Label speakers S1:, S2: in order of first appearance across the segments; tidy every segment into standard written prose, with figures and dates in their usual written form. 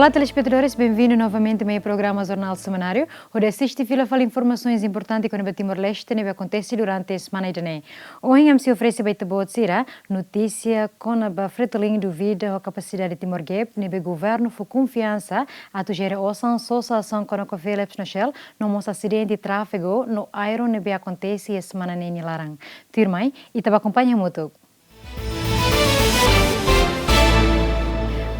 S1: Olá, telespectadores, bem-vindos novamente ao meu programa Jornal Semanário, onde assiste e fala informações importantes que no Timor-Leste que acontece durante a semana de janeiro. Hoje, a se oferece a boa notícia com a Fretilin duvida a capacidade de Timor-Gap, no governo foi confiança a gerir a associação com a Philips no Shell, no acidente de tráfego no aero que acontece a semana em Larang. Tirmai, e te acompanha muito.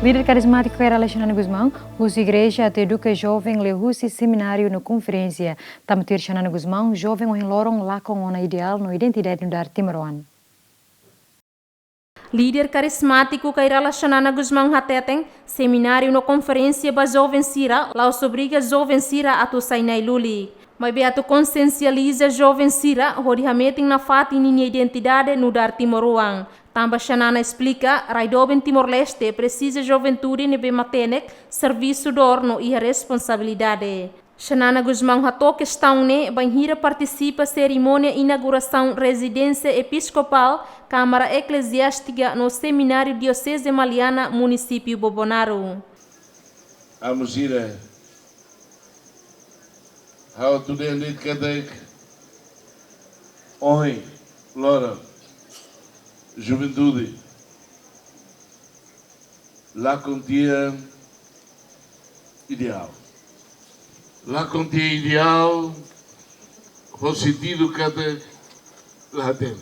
S1: Líder carismático era Alexandre Guzmão, usa igreja até educa jovem lehusi seminário na conferência. Tamtir Xanana Guzmão, jovem o enloram lá com uma ideal no identidade do Timoruan.
S2: Líder carismático Kairala Xanana Guzmão Hateteng, seminário na conferência ba jovem Sira, lá os obriga jovem Sira a tu sainai luli. Mas beato consciencializa jovem Sira, hori hameting na fati ninha identidade no dar Timoruan. Tamba Xanana explica, Raidoben Timor-Leste precisa juventude nebe matenek, serviço dorno e a responsabilidade. Xanana Guzmão hatou questão ne, banhira participa cerimônia inauguração residência episcopal, Câmara Eclesiástica no Seminário Diocese Maliana, município Bobonaro.
S3: Amusira, how today need kadek, oi, Lora. Juventude, lá contia ideal. Lá contia ideal, o sentido que lá tem.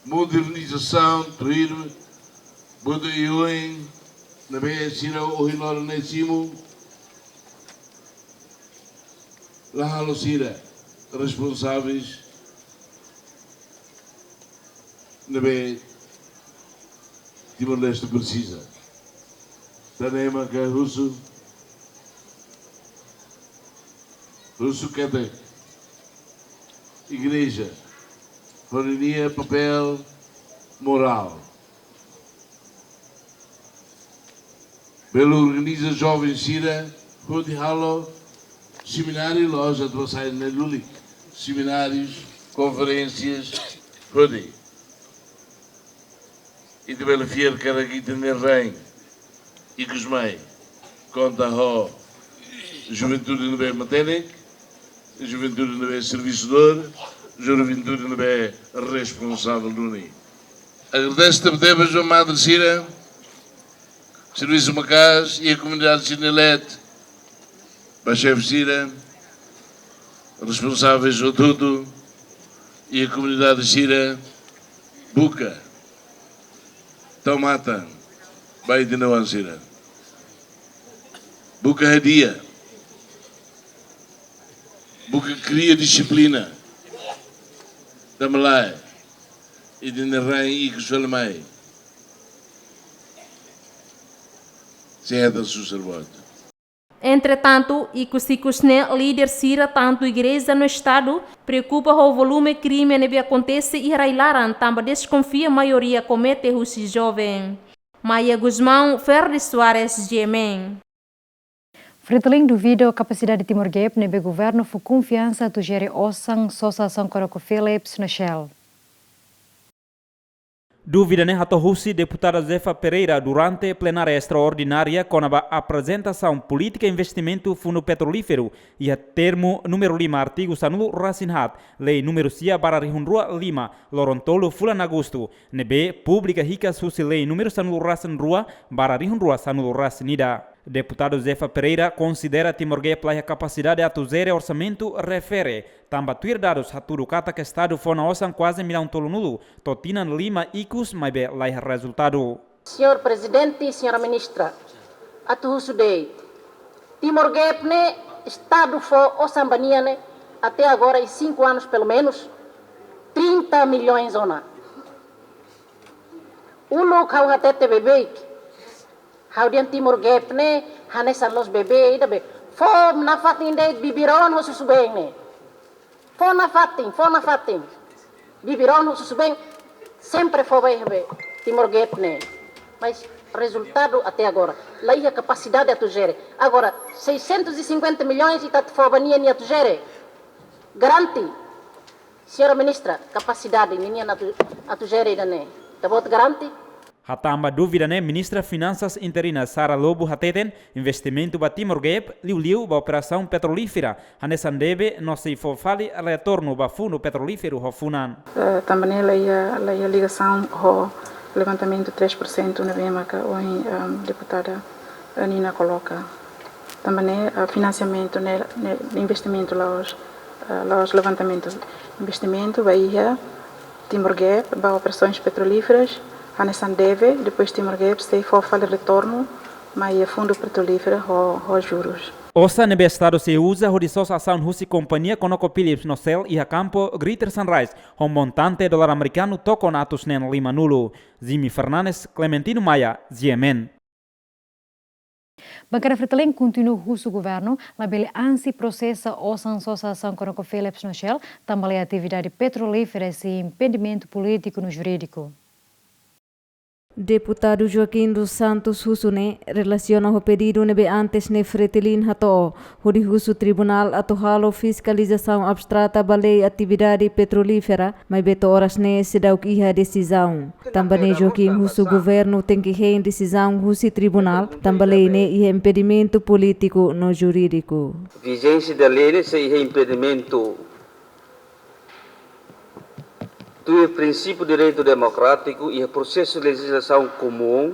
S3: Modernização, turismo, Buda Yuin, na Bessira, o Hinor Nesimo, lá a Lucira, responsáveis. Nabe Timor-Leste precisa. Tanema que russo quer igreja, família, papel, moral. Pelo organiza jovem Sira, Rudi Halo, seminário, loja de Vassai na Lulik, seminários, conferências, Rudi. E de Bela Fiel, que era aqui de Nerrém, e Guzmãe, conta a juventude no bem maténico, juventude no bem serviçador, juventude no bem responsável do NI. Agradeço-te a Bedebas, a Madre Cira, Serviço Macás e a comunidade Sinelete, a chefe Cira, responsáveis do tudo, e a comunidade Cira, Buca. Tomata, vai de não ansira. Buca hadia. Buca cria disciplina. Da Malaya. E de Nerrém e Cusalamai. Se é da sacerdote.
S2: Entretanto, Ikusikusne, líder Sira, tanto igreja no estado, preocupa o volume crime que acontece e railaran, também desconfia a maioria comete os jovens. Maia Guzmão, Ferdi Soares, Gemen.
S1: Fretilin duvida a capacidade de Timor-Gap no governo foi confiança de gerir a associação com a Philips no Shell.
S4: Dúvida ne hatohusi deputada Zefa Pereira durante a plenária extraordinária com a apresentação política e investimento fundo petrolífero e a termo número 5 artigo sanulo Rasinhat, lei número 6 bararihunrua 5, Lorontolo fulan agosto, nebe pública rica susi lei número sanulo Rasinrua bararihunrua sanulo Rasinida. Deputado Zefa Pereira considera Timor-Gap a capacidade de atuzere orçamento refere tamba tuir dados haturu kata que estado fona osan quase milhão tolo nulo totinan lima icus mas be lai resultado.
S5: Senhor Presidente e Senhora Ministra, atu sudei Timor-Gap ne estado fo osan baniane até agora em 5 anos pelo menos 30 milhões ona. Ulo kau hatete bebek Haudian Timor-Gap ne hanesan los bebe ida be fom na fatin de bibiron ho susubeng ne fom na fatin bibiron ho susubeng sempre fo be Timor-Gap ne mas resultado até agora lá a capacidade a tugere agora 650 milhões e tá fobania ni a tugere garante senhora ministra capacidade ni a tugere ida ne tá bot garante.
S4: Hatamba dúvida né, ministra Finanças interina Sara Lobo Hateten, investimento ba Timor-Gap, liu ba operação petrolífera, hanesan debe no se fofali retorno ba fundo petrolífero ho funan.
S6: Também a ligação ao levantamento 3% na BEMA que a deputada Nina coloca. Também financiamento, investimento los levantamentos, investimento vai Timor-Gap, ba operações petrolíferas, hanesan deve, depois Timor-Gap se fofali retorno, mas fundo petrolífero ho juros.
S4: Osa nebe estado se usa hodisos ação husi companhia Conoco Phillips no cel e a campo Greater Sunrise, um montante dólar americano toko natus nen 5 nulo. Jimmy Fernandes, Clementino Maia, GMN.
S1: Bancada Fretilin continua o governo, labele ansi processa osa associação Conoco Phillips no Shell, também a atividade petrolífera e impedimento político no jurídico.
S7: Deputado Joaquim dos Santos Husune relaciona o pedido nebe antes ne Fretilin hato o Husu Tribunal atuhalo fiscalização abstrata balei atividade petrolífera, mas beto horas ne se dá o que a decisão. Também Joaquim Husu governo tem que rein decisão Husi Tribunal, também ne e impedimento político no jurídico.
S8: Vigência da lei se impedimento do princípio de direito democrático e o processo de legislação comum,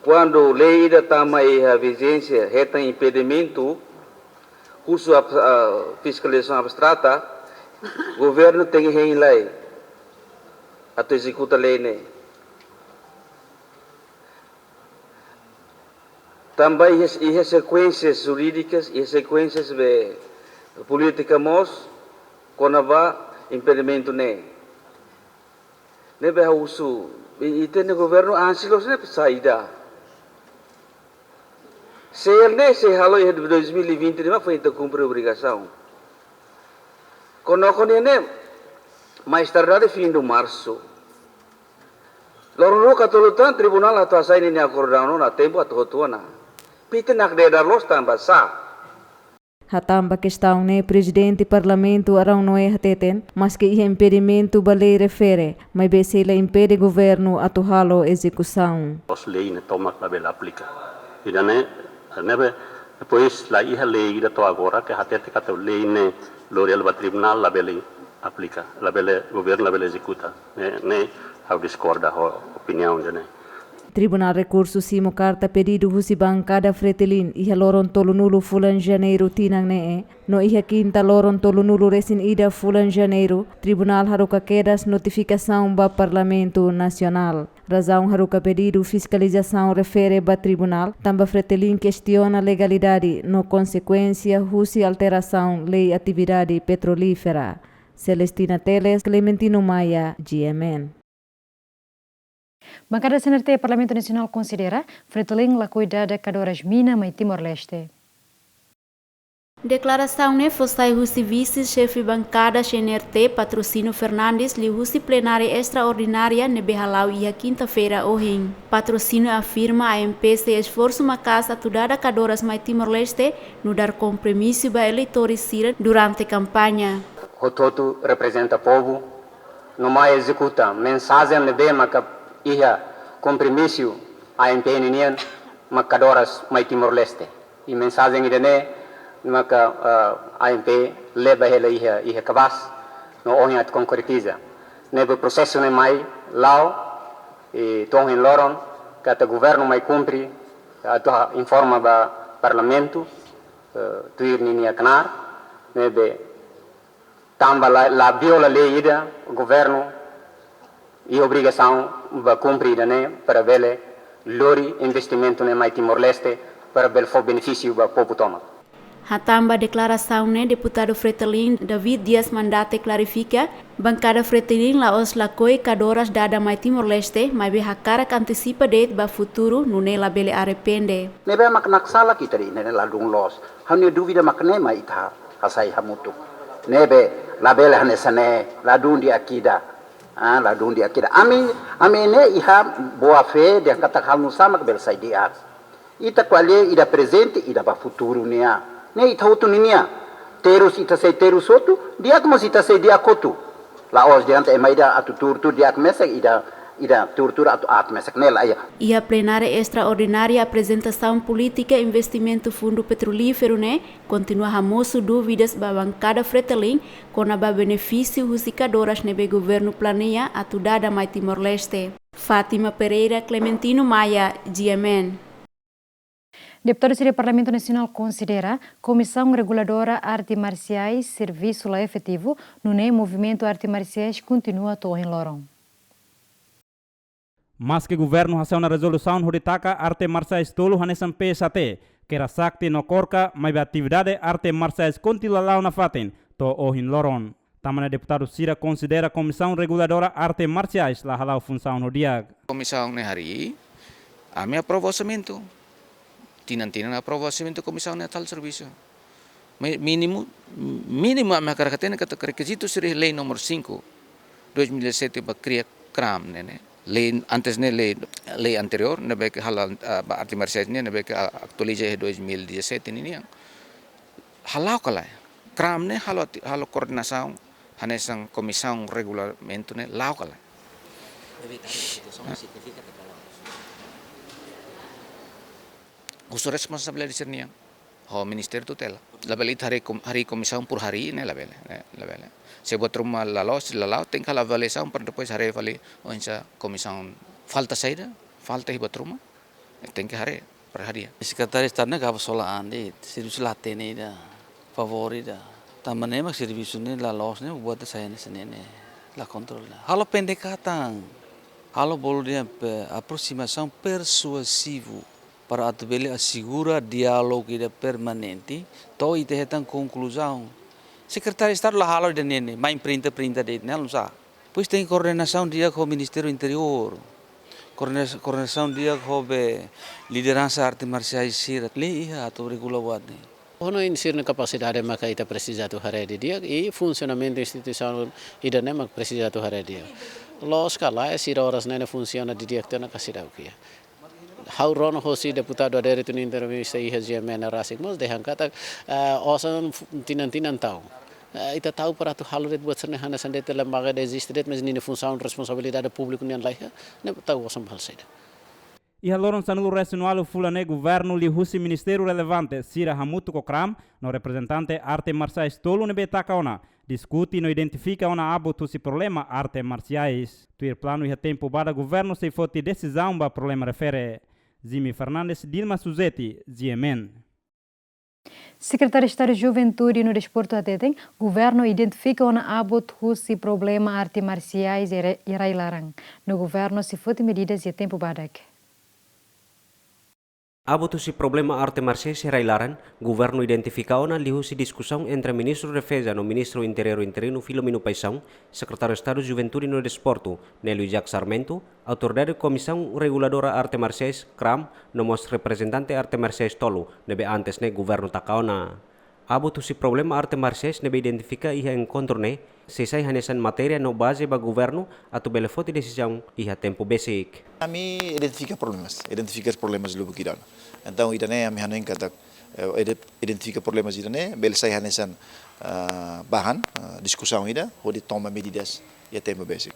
S8: quando a lei da tama e a vigência reta impedimento, uso a fiscalização abstrata, o governo tem que ir lei, até executar a lei. Também as sequências jurídicas e as sequências políticas, quando vai impedimento ne be usu e tem governo ansilos ne saída se ele se halo em 2020 ne foi então cumprir obrigação quando ne mais tarde fim de março loro katolutan tribunal atau sai ni acordão na tempo atuana pite nak de dar los tambah sa
S7: Hatamba questão ne presidente parlamento arão não é hateten, mas que o impedimento balei refere, mas se ele impede governo atuhalo execução.
S9: Os lei ne toma la bela aplica. E daí nebe depois la iha lei da to agora que hatete kata lei ne lorial ba tribunal la bela aplica, la bela governo la bela executa. Ne how discorda ho opinião de ne.
S7: Tribunal Recurso Simo Carta pedido husi bancada Fretilin iha loron tolunulo fulan janeiro tinang nee. No iha quinta loron tolunulo resin ida fulan janeiro. Tribunal haruka quedas notificação ba Parlamento Nacional. Razão haruka pedido fiscalização refere ba Tribunal. Tamba Fretilin questiona legalidade no consequência husi alteração lei atividade petrolífera. Celestina Teles, Clementino Maia, GMN.
S1: Bancada CNRT Parlamento Nacional considera Fretilin la cuidada cadoras mina mai Timor-Leste.
S10: Declaração ne foi o vice-chefe bancada CNRT Patrocínio Fernandes li husi plenária extraordinária ne behalau ia quinta-feira ohin. Patrocínio afirma a MPC esforço macas atudada cadoras mai Timor-Leste no dar compromisso ba eleitores sira durante campanha.
S8: O todo representa o povo, não mais executa mensagem ne bema ia compromisso a impenian makadoras mai Timor-Leste. E mensagem idane maka AMP leva ela ia cabas no onhat concretiza. Nebe processo ne mai lao e tom em loron kata governo mai cumpri ato informa ba parlamento tuir ni aknar nebe tamba la viola lei ida governo e obrigação va cumprir né para vele lori investimento ne mai Timor-Leste para bel for benefício ba povo toma.
S10: Hatamba declaração ne deputado Fretilin David Dias Mandate clarifica bancada Fretilin la os lakoi cadoras dada mai Timor-Leste mai be hakara antecipa date ba futuro no ne la bele arrepende.
S8: Ne be mak naksala kita ne la dung los. Hanya duvida makne mai ita hasai hamutu. Ne be la bele hanesane la dundi akida. La dundi akida. Ami ne iha boa fé de kata kalnu sama bel sai dia. Ita quale ida presente ida ba futuro nea. Ne ita hutu ninia. Terus ita sei terus otu, dia mas ita sei dia kotu. La os diante emaida atu tur tu dia mesa ida ida tortura at mesak nela aya.
S10: E a plenária extraordinária apresentação política e investimento fundo petrolífero né continua ramoso dúvidas ba bancada Fretilin com a benefício justificadoras nebe governo planeia a tudada mai Timor-Leste. Fátima Pereira, Clementino Maia, GMN.
S1: Deputados do Parlamento Nacional considera Comissão Reguladora Artes Marciais serviço lá efetivo no movimento Artes Marciais continua a em Lorong.
S4: Mas que governo hasil na resolução hoditaka arte marciais tolo hanesan PSAT, que era sakti no korka, mas a atividade arte marciais continua na fatin, to ohin loron. Tamana deputado Sira considera a Comissão Reguladora Arte Marciais lá halau função no dia.
S11: Comissão ne hari, a minha aprovamento, tinan aprovamento Comissão ne tal serviço. Mínimo a minha característica kata requisito seria lei número 5, 2007 ba cria CRAM ne. Lei antes ne lei anterior ne be halal arte marciais ne be actualiza 2017 ni yang halau kala CRAM ne halo koordinação hanesang Comissão Regulamento ne lau kala. Usul responsabilidade sernia ho Ministério tutela label hari comissão por hari ne label se buat rumah lalau tem kala avaliação para depois hari avali onsa comissão falta saída falta buat rumah tem que hari per hari
S12: Sekretaris Tanah gak solaan di serviço latene da favorita tamane mak serviço ne la los ne buat saya ne senene la control halo pendekatan halo bolo dia aproximação persuasivo para atubele assegura diálogo permanente to ite hetan conclusão Secretário de Estado lá halo de nene main perintah de não sa pois tem coordenação dia com o Ministério Interior coordenação dia com liderança arte marciais sira li atau regular ne
S13: Ono insir na capacidade maka ita precisa tu haredi dia e funcionamento institucional ida ne mak precisa tu haredi los kala sira horas ne funciona di dia na kasida ukia How Ron Hosi deputado adere tu intervista i HGMN rasik mos dehan kata osan tinan tahu ita tahu para tu haluret buat sene hana sande te lembaga de existiret mas ni função responsabilidade público nian laia ne tahu osam hal saida
S4: E haloron sanulu regional fulane governo li husi ministério relevante Sira Hamutu Kokram no representante arte marciais tolu ne betakaona discuti no identifica ona abo tusi problema arte marciais tuir plano e tempo bada governo se foti decisão ba problema refere Zimi Fernandes, Dilma Suzeti, GMN.
S1: Secretário de Estado de Juventude no Desporto Ateteng, governo identifica uma abot husi problema arte marciais e railarang. No governo se fote medidas e tempo badak.
S14: Abutusi problema arte marciais e railaran, governo identificou na lihusi discussão entre ministro de Defesa no ministro interior interino Filomeno Paisão, secretário de Estado de Juventude no Desporto, Nélio Jacques Sarmento, autoridade Comissão Reguladora Arte Marciais, CRAM, no mos representante arte marciais tolo, nebe antes ne governo takaona. Abutusi problema arte marciais nebe identifica iha encontro ne, sesai hanesan matéria no base ba governo atau belefoti decisão iha tempo basic.
S15: Kami identifica problemas lubu kirana. Então idane kami hanen kata identifica problemas idane belesai hanesan bahan discussão ida hodi toma medidas iha tempo basic.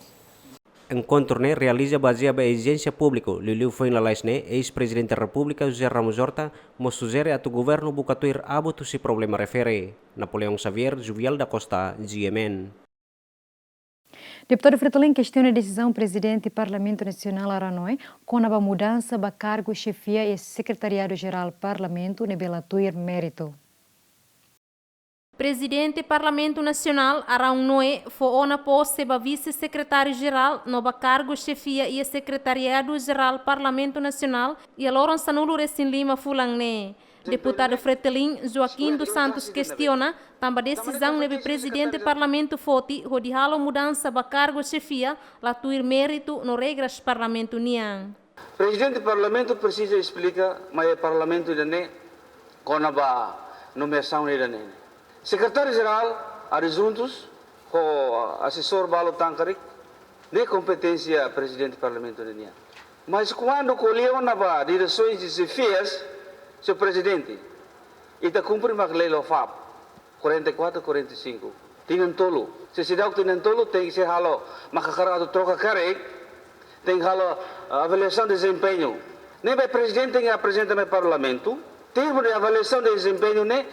S14: Encontro ne realiza baseado na exigência pública. Liliu foi na laisne, ex-presidente da República José Ramos Horta, mos sugere a tu governo bucatuir abuto si problema refere. Napoleão Xavier, Juvial da Costa, GMN.
S1: Deputado Fretilin questiona a decisão do presidente do Parlamento Nacional Aranoi com a mudança do cargo chefia e secretariado-geral do Parlamento nebelatuir mérito.
S2: Presidente do Parlamento Nacional Arão Noé foi na posse da vice-secretário-geral no cargo chefia e secretariado-geral do Parlamento Nacional e a Loron Sanulo Recém Lima Fulangne. Deputado Fretilin Joaquim dos Santos questiona também a decisão do presidente do Parlamento Foti de halo mudança da cargo chefia latuir mérito no regras do Parlamento Niang.
S16: Presidente do Parlamento precisa explicar mas o Parlamento idane com a nomeação idane. Secretário-geral, adjuntos, o assessor Balo Tankarik, de competência presidente do Parlamento Niang. Mas quando colheu na direções de chefias, seu presidente, ita cumpre a lei LOFAP 44-45. Tinantolo. Se dá o tinantolo, tem que ser halo. Makakarado troca careg, tem a avaliação de desempenho. Nem o presidente tem que apresentar no parlamento, termo de avaliação de desempenho, né?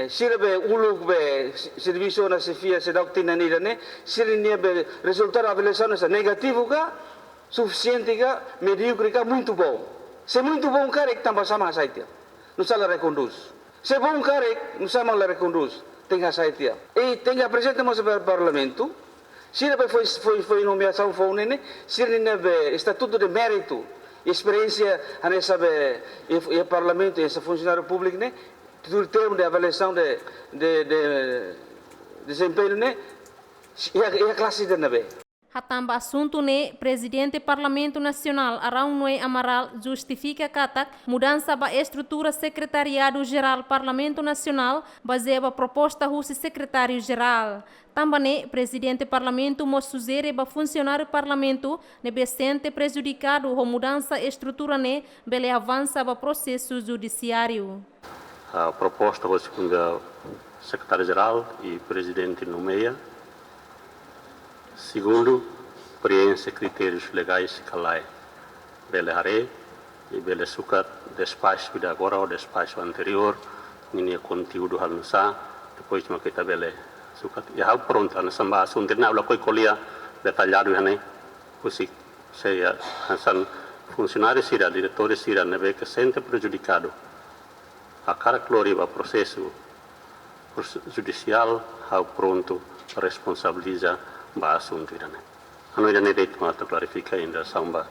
S16: Se o uluk be serviço na sefia se doctrina nida né, se ele be resultado da avaliação é negativo ka, suficiente ka, medíocre ka, muito bom. Se muito bom cara que também sama saitia, não se la reconduz. Se bom cara não sama la reconduz, tem que saitia. E tem que apresentar no parlamento. Se ele foi nomeação foi né, se ele be estatuto de mérito, experiência a nessa be e parlamento esse funcionário público né. Do termo de avaliação de desempenho, né? E a classe de nave.
S2: Hatamba assunto ne presidente Parlamento Nacional Arão Noé Amaral justifica katak mudança ba estrutura secretariado geral Parlamento Nacional baseada proposta russo secretário geral. Também presidente Parlamento Mossuzere ba funcionário Parlamento ne sente prejudicado com mudança estrutura ne bele avança ba processo judiciário.
S9: A proposta foi segundo secretário-geral e presidente nomeia. Segundo, preenche critérios legais que lá bele haré e bele sucat despacho de agora ou despacho anterior, ninha conteúdo halsa, depois de uma que bele sucat e hal pronta na samba assunto na aula coi colia detalhado né, pois se hansan funcionários sira diretores sira neve que sente prejudicado. A cara glória o processo judicial hal pronto responsabiliza ba assunto irane. Ano irane deit mata clarifica ainda samba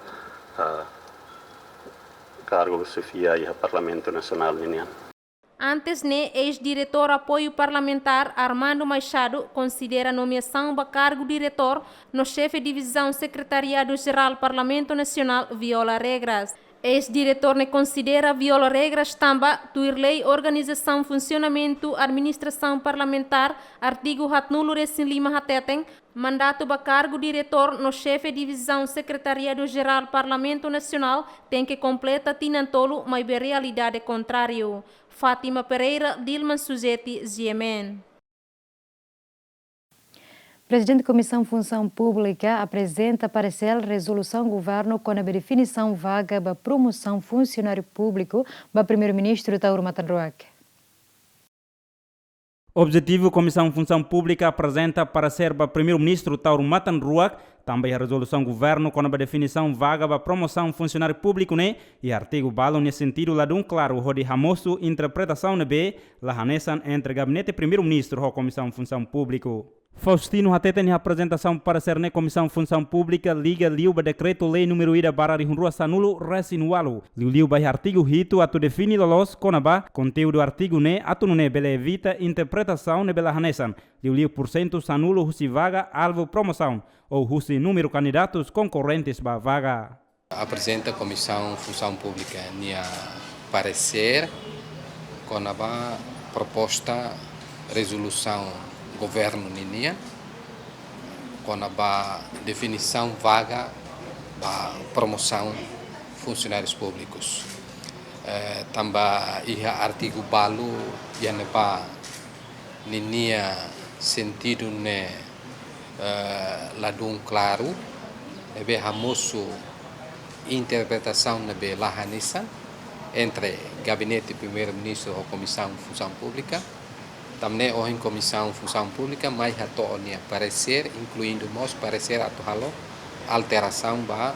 S9: cargo Sofia e Parlamento Nacional Ninian.
S2: Antes, né, ex-diretor apoio parlamentar Armando Machado considera a nomeação para cargo diretor no chefe de divisão secretariado-geral Parlamento Nacional viola regras. Ex-diretor ne considera viola regras também do lei organização, funcionamento, administração parlamentar, artigo 9 Resin Lima Hateteng, mandato para cargo diretor no chefe de divisão secretariado-geral Parlamento Nacional tem que completa tinantolo, mas a realidade é contrário. Fátima Pereira, Dilman Suzeti, GMN.
S1: Presidente da Comissão Função Pública apresenta parecer resolução governo com a definição vaga para promoção funcionário público para primeiro-ministro Tauro Matandroak.
S4: Objetivo Comissão Função Pública apresenta parecer para primeiro-ministro Tauro Matandroak, também a resolução governo com a definição vaga para promoção funcionário público né, e artigo balo nesse sentido lá de claro de ramoso interpretação nebe lá hanesan entre gabinete primeiro-ministro e Comissão Função Pública. Faustino Hatete em apresentação para ser na Comissão Função Pública liga liu ba decreto lei número ida barra de Rua Sanulo resinualo. Liu ba artigo hito atu defini lolos conaba conteúdo artigo ne atu ne bele evita interpretação ne bela hanesan. Liu porcento Sanulo husi vaga alvo promoção ou husi número candidatos concorrentes ba vaga.
S17: Apresenta a Comissão Função Pública nia parecer conaba proposta resolução governo ninia com a definição vaga para promoção funcionários públicos. Também o artigo balo yang ba ninia sentido ne ladung claro nebe hamoso interpretação nebe lahanisan entre gabinete primeiro-ministro e Comissão Função Pública. Também em Comissão Função Pública, mais atonia parecer, incluindo nós parecer atualo, alteração ba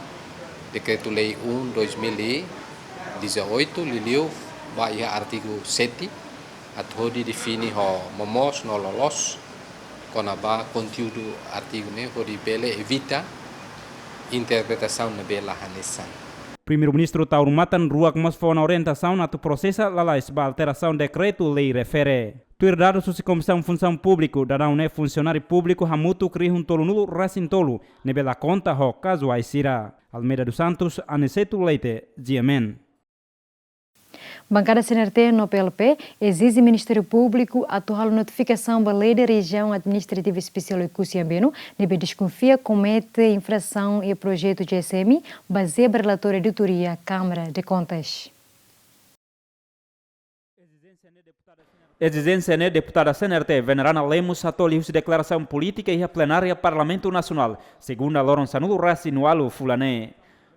S17: Decreto-Lei 1/2018, liliu ba artigo 7, atodi define ho momos no lolos, com ba conteúdo artigo ne ho bele evita interpretação na bela hanesan.
S4: Primeiro-ministro Tauro Matandroak mas foi na orientação na processo lalais ba alteração decreto-lei refere. Tuirdado susi Comissão Função Público, dará funcionário público hamutu cri tolunulu racintolo, nebela conta ho caso aisira. Almeida dos Santos, Aniceto Leite, GMN.
S1: Bancada CNRT no PLP exige Ministério Público atual notificação da Lei da Região Administrativa Especial de Cusiambeno, nebe desconfia comete infração e projeto GSM, baseado em relatório de editoria Câmara de Contas.
S4: Exigência né deputada CNRT Venerana Lemos atoliu declaração política e a plenária Parlamento Nacional, segundo a Loron Sanulo Racinualo Fulané.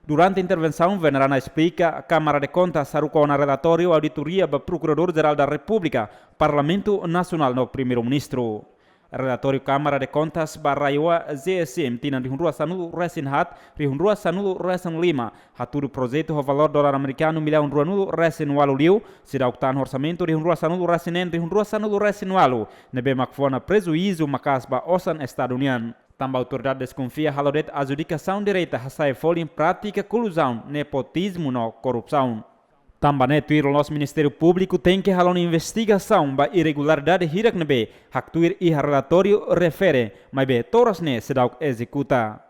S4: Durante a intervenção, Venerana explica a Câmara de Contas sarucou na relatório auditoria do Procurador-Geral da República, Parlamento Nacional no Primeiro-Ministro. Relatório Câmara de Contas Barraiua ZSM tina rihunrua Sanulo Resinhat, rihunrua Sanulo Resin Lima, haturu projeto o valor dolar americano R1.000.000 nulo Resin Walu Liu, sida octan orçamento rihunrua Sanulo Resinen, rihunrua Sanulo Resin Walu, nebe makfona prejuízo makasba osan estadunian. Também a autoridade desconfia halodet adjudicação direita hasai folha em prática colusão, nepotismo no corrupção. Também tuir o nosso Ministério Público tem que halar investigação ba irregularidade hirak nebe, hak tuir e relatório refere, mas be toras ne sedau executa.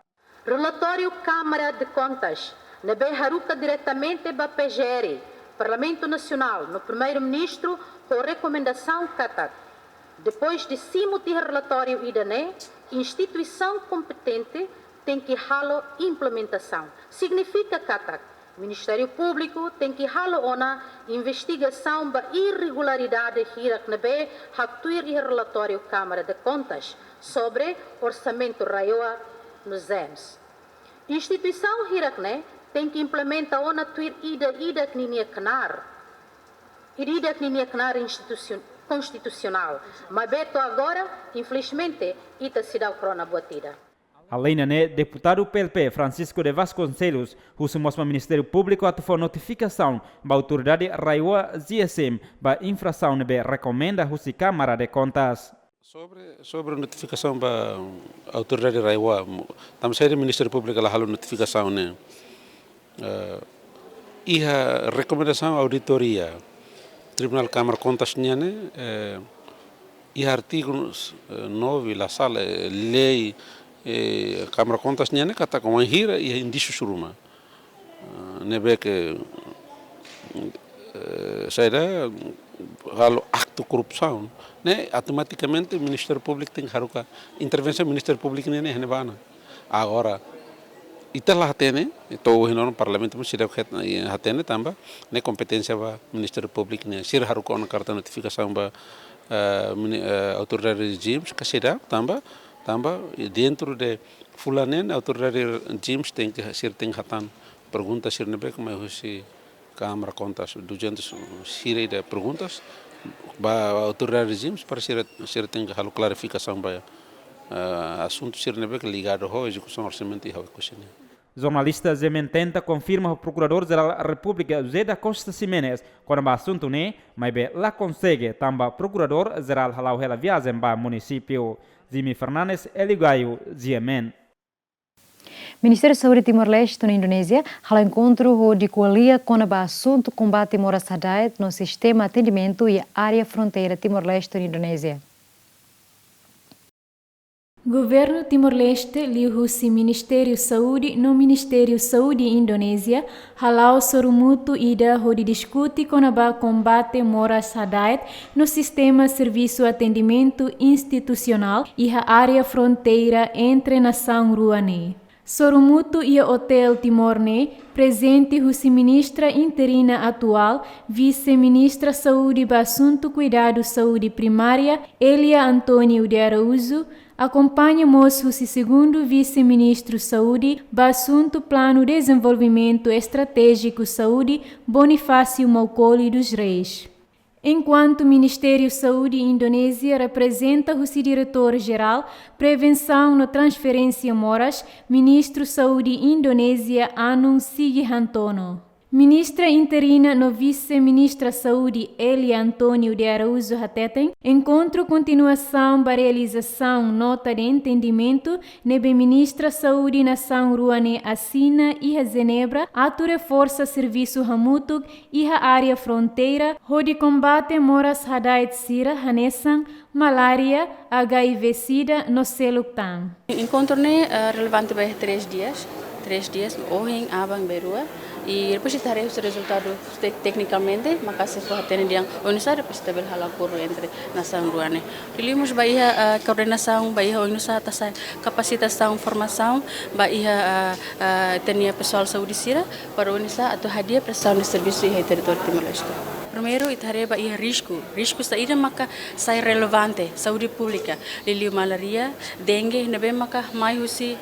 S5: Relatório Câmara de Contas, nebe haruka diretamente ba PGR, Parlamento Nacional, no Primeiro-Ministro, com recomendação katak. Depois de simutir relatório idane, instituição competente tem que halar implementação. Significa katak. Ministério Público tem que halar investigação da irregularidade hirak nebe haktuir e relatório Câmara de Contas sobre orçamento raioa nos EMS. Instituição hirak ne tem que implementar tuir ida kninia knar constitucional. Mas beto agora, infelizmente, ita se dá o corona batida.
S4: Além né, deputado PLP Francisco de Vasconcelos, usamos o Ministério Público a notificação da autoridade Raioa ZSM da infração nebe recomenda a Câmara de Contas.
S13: Sobre a notificação da autoridade Raioa, estamos aí do Ministério Público lá halo notificação né. E a recomendação auditoria Tribunal Câmara Contas né, e artigo 9 da sala lei Câmara Contas né kata com hira e indício suruma nebe que saída halo acto corrupção né automaticamente o Ministério Público tem que haruka intervenção do Ministério Público né nebana agora itulah hatene itu hinon Parlamento pun sudah hatene tambah ne kompetensya ba Ministério Público né sir haruka na carta notificação ba autoridade regimes kasida tambah dentro de fulanen autoridade regimes tem que hatan pergunta sir nebe como se Câmara Contas 200 sir de perguntas ba autoridade regimes para sir tem que halu clarificação ba assunto sir nebe ligado ao execução orçamento e ao cozinha.
S4: Jornalista Zemententa confirma o Procurador-Geral da República José da Costa Ximenes quando o assunto né, mas be lá consegue também Procurador-Geral halau hela viagem para município. Zimi Fernandes, Eligaio, Ziemen.
S1: Ministério da Saúde de Timor-Leste, na Indonésia, halau encontro de coalia com o assunto combate moras hadait no sistema de atendimento e área fronteira Timor-Leste, na Indonésia.
S2: Governo Timor-Leste liu-se Ministério Saúde no Ministério Saúde Indonésia halau sorumutu ida hodi discuti konaba combate moras hadait no sistema serviço atendimento institucional e a área fronteira entre nação ruane. Sorumutu ia Hotel Timor-Ne, presente husi ministra interina atual, vice-ministra Saúde ba Assunto Cuidado Saúde Primária, Elia Antônio de Araújo, acompanha-nos o segundo vice-ministro Saúde, ba Assunto Plano Desenvolvimento Estratégico Saúde, Bonifácio Maukoli dos Reis. Enquanto o Ministério Saúde Indonésia representa o diretor-geral, prevenção na transferência moras, Ministro Saúde Indonésia Anung Sigihantono. Ministra interina no vice-ministra Saúde Elia Antônio de Araújo Hateten, encontro continuação para realização nota de entendimento, nebe ministra Saúde Nação Ruane assina e a Genebra, ato reforça serviço hamutuk e a área fronteira, onde combate moras hadait sira hanesan, malária, HIV-Sida no seluktan.
S18: Encontro relevante para 3 dias, hoje abang berua. E depois de ter os resultados tecnicamente, maka se for atender yang Unusa depois tabel halapur entre nação ruane. Pilihmos bahia coordenação bahia Unusa atas kapasitação formação bahia tenia pessoal saúde sira para Unusa atau hadiah prestação de serviço e território Timor-Leste. Primeiro itareba ia risco saída maka sai relevante saúde pública, liliu malaria, dengue, nebe maka mai husi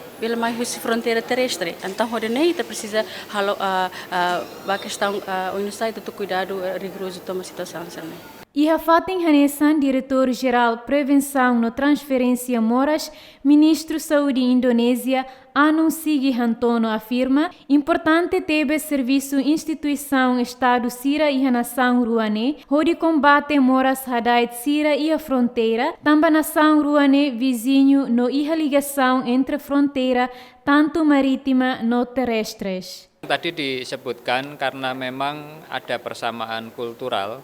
S18: fronteira terrestre. Então hodene ita precisa halo a questão onde sai do cuidado rigoroso toma situação sana.
S2: Iha Fatin Hanesan, diretor-geral Prevenção no Transferência Moras, Ministro Saúde Indonésia, Anung-Sigi Hantono afirma importante ter serviço instituição Estado Sira e a nação Ruane, onde combate moras hadait Sira e a fronteira, também nação Ruane vizinho no iha ligação entre fronteira tanto marítima no terrestres.
S19: Tadi disebutkan karena memang ada persamaan kultural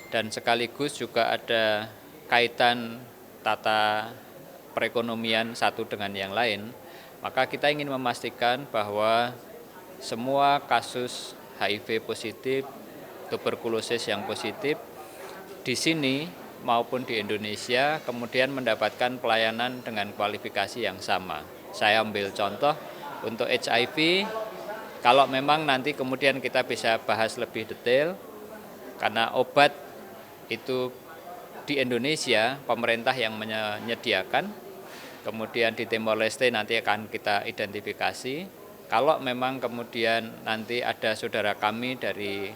S19: dan sekaligus juga ada kaitan tata perekonomian satu dengan yang lain, maka kita ingin memastikan bahwa semua kasus HIV positif, tuberkulosis yang positif di sini maupun di Indonesia kemudian mendapatkan pelayanan dengan kualifikasi yang sama. Saya ambil contoh untuk HIV, kalau memang nanti kemudian kita bisa bahas lebih detail, karena obat itu di Indonesia pemerintah yang menyediakan, kemudian di Timor Leste nanti akan kita identifikasi. Kalau memang kemudian nanti ada saudara kami dari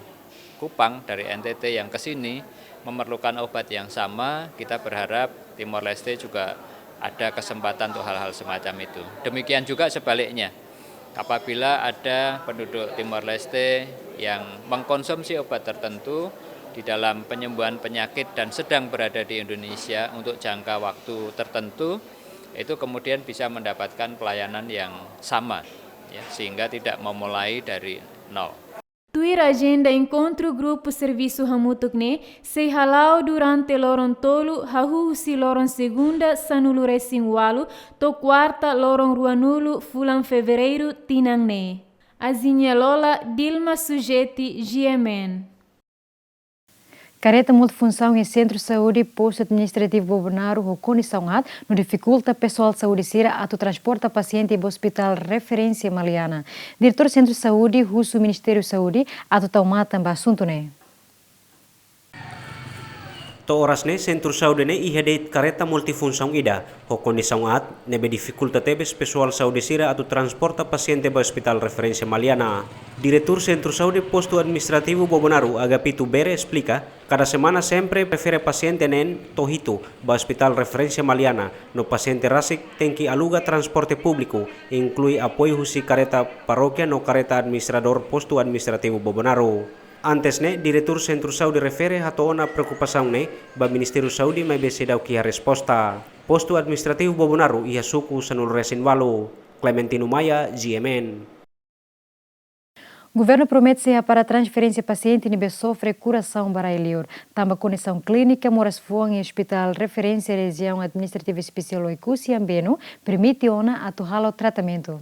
S19: Kupang, dari NTT yang ke sini memerlukan obat yang sama, kita berharap Timor Leste juga ada kesempatan untuk hal-hal semacam itu. Demikian juga sebaliknya, apabila ada penduduk Timor Leste yang mengkonsumsi obat tertentu di dalam penyembuhan penyakit dan sedang berada di Indonesia untuk jangka waktu tertentu, itu kemudian bisa mendapatkan pelayanan yang sama, ya, sehingga tidak memulai dari nol.
S2: Tuir agenda encontro grupo serviço hamutukne se halau durante loron tolu hahu si loron segunda sanulu resing walu to quarta loron ruanulu fulan fevereiro tinangne. Azinha Lola Dilma Sujeti GMN.
S1: Careta multifunção em Centro de Saúde Posto Administrativo Bobonaro o condição hat no dificulta pessoal de saúde Sira a transporta paciente para o Hospital Referência Maliana. Diretor Centro de Saúde, Russo Ministério de Saúde, a taumata também assunto né.
S14: To oras ne Centro Saúde ne ihedeit careta multifunção ida, ho condição at nebe dificulta tebes pessoal saúde Sira a transporta paciente para o Hospital Referência Maliana. Diretor Centro Saúde Posto Administrativo Bobonaro, Agapito Bere, explica, cada semana sempre prefere paciente nen tohito para o Hospital Referência Maliana. No paciente rasik tem que aluga transporte público, inclui apoio husi careta paróquia no careta administrador Posto Administrativo Bobonaro. Antes ne, diretor Centro Saúde refere hato na preocupação ne, ba Ministério Saúde mai bese dau ki a resposta. Posto Administrativo Bobonaro ia suku sanul resin walu. Clementino Maia, GMN.
S1: Governo promete para transferência paciente que sofre curação barailior. Também condição clínica moras fuang em Hospital Referência Região Administrativa Especial Oicusi Ambeno permite ona atuar o tratamento.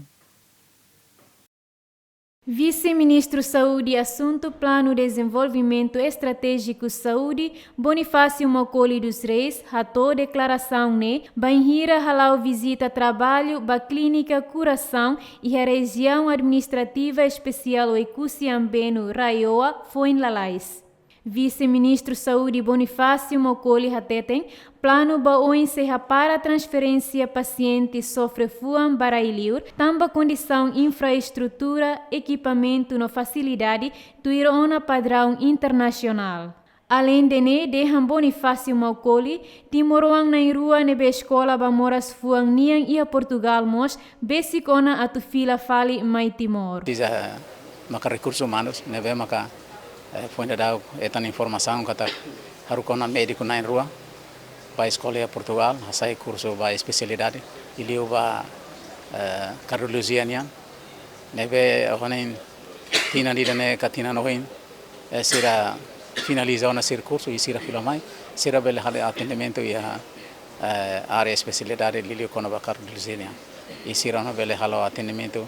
S2: Vice-Ministro Saúde Assunto Plano Desenvolvimento Estratégico Saúde Bonifácio Mocoli dos Reis ratou declaração ne banhira halau visita trabalho ba clínica curação e a região administrativa especial Oicusi Ambeno Raioa foi em Lalais. Vice-Ministro Saúde Bonifácio Mocoli Hateten plano ba encerra para transferência paciente sofre fuam barailiur, tamba condição infraestrutura, equipamento no facilidade, tuirona padrão internacional. Além de ne, derram Bonifácio Mocoli, timoroang na rua nebe escola ba moras fuang niang ia Portugal mos, besikona atu fila fali mai Timor.
S13: Diza maka recursos humanos, nebe maka foi dado esta informação kata harukona médico na rua para a escola Portugal, sai curso para especialidade, ele vai cardiologia nian, nebe onen tina di dane katina noin, será finalizar o curso e será filmai, será bela hale atendimento e área especialidade ele com a cardiologia nian, e será uma bela hale atendimento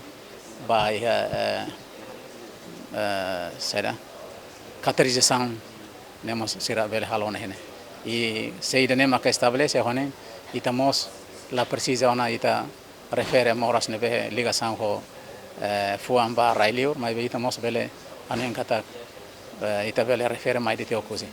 S13: para será cateterização, nemos será bela hale onene. E se ainda nem que estabelece honen itamos la precisa ona ita refere moras nebe ligação com fuamba railio mas itamos bele anen kata Ita vele refere mais de teocusi.